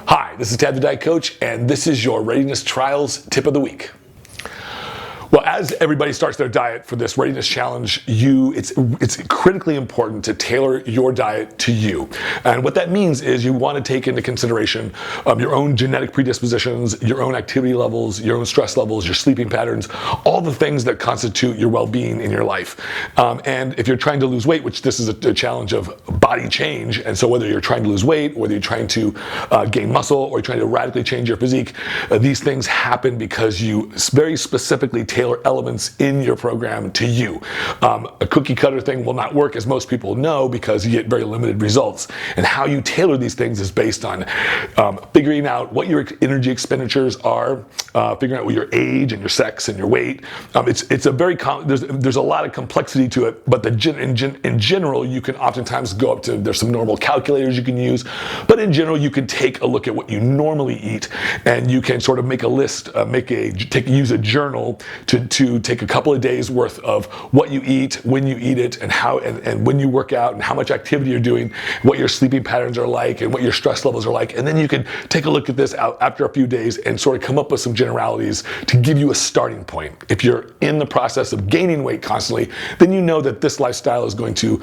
Hi, this is Tad the Diet Coach, and this is your Readiness Trials Tip of the Week. Well, as everybody starts their diet for this Readiness Challenge, it's critically important to tailor your diet to you. And what that means is you want to take into consideration your own genetic predispositions, your own activity levels, your own stress levels, your sleeping patterns, all the things that constitute your well-being in your life. And if you're trying to lose weight, which this is a challenge of body change, and so whether you're trying to lose weight, whether you're trying to gain muscle, or you're trying to radically change your physique, these things happen because you very specifically tailor elements in your program to you. A cookie cutter thing will not work, as most people know, because you get very limited results. And how you tailor these things is based on figuring out what your energy expenditures are, figuring out what your age and your sex and your weight. It's a very there's a lot of complexity to it, but in general, you can oftentimes go up to, there's some normal calculators you can use, but in general, you can take a look at what you normally eat, and you can sort of make a list, use a journal to take a couple of days worth of what you eat, when you eat it, and how and when you work out, and how much activity you're doing, what your sleeping patterns are like, and what your stress levels are like. And then you can take a look at this after a few days and sort of come up with some generalities to give you a starting point. If you're in the process of gaining weight constantly, then you know that this lifestyle is going to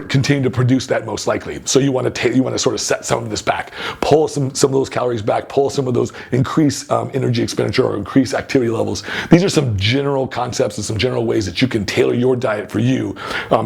continue to produce that most likely. So you want to sort of set some of this back, pull some of those calories back, pull some of those, increase energy expenditure or increase activity levels. These are some general concepts and some general ways that you can tailor your diet for you.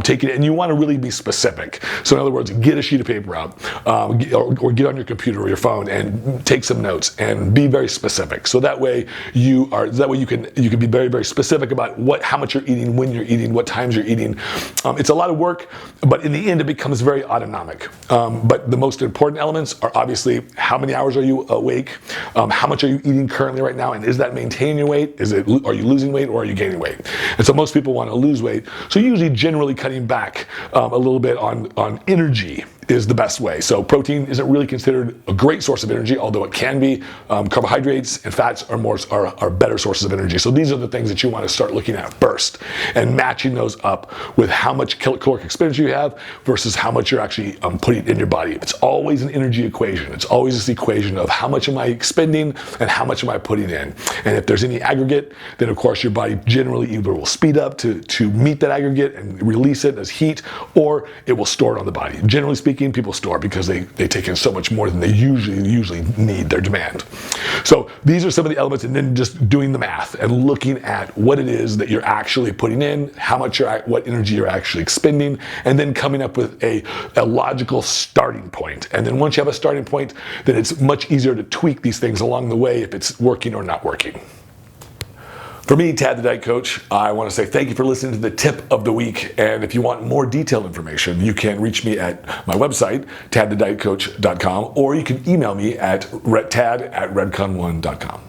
Take it, and you want to really be specific. So in other words, get a sheet of paper out, or get on your computer or your phone and take some notes and be very specific. So that way you can be very, very specific about how much you're eating, when you're eating, what times you're eating. It's a lot of work, but in the end, it becomes very autonomic. But the most important elements are obviously how many hours are you awake, how much are you eating currently right now, and is that maintaining your weight? Are you losing weight, or are you gaining weight? And so most people want to lose weight. So usually generally cutting back a little bit on energy is the best way. So protein isn't really considered a great source of energy, although it can be. Carbohydrates and fats are better sources of energy. So these are the things that you want to start looking at first, and matching those up with how much caloric expenditure you have versus how much you're actually putting in your body. It's always an energy equation. It's always this equation of how much am I expending and how much am I putting in. And if there's any aggregate, then of course your body generally either will speed up to meet that aggregate and release it as heat, or it will store it on the body. Generally speaking, people store because they take in so much more than they usually need, their demand. So these are some of the elements, and then just doing the math and looking at what it is that you're actually putting in, what energy you're actually expending, and then coming up with a logical starting point. And then once you have a starting point, then it's much easier to tweak these things along the way if it's working or not working. For me, Tad the Diet Coach, I want to say thank you for listening to the tip of the week. And if you want more detailed information, you can reach me at my website, tadthedietcoach.com, or you can email me at tad@redcon1.com.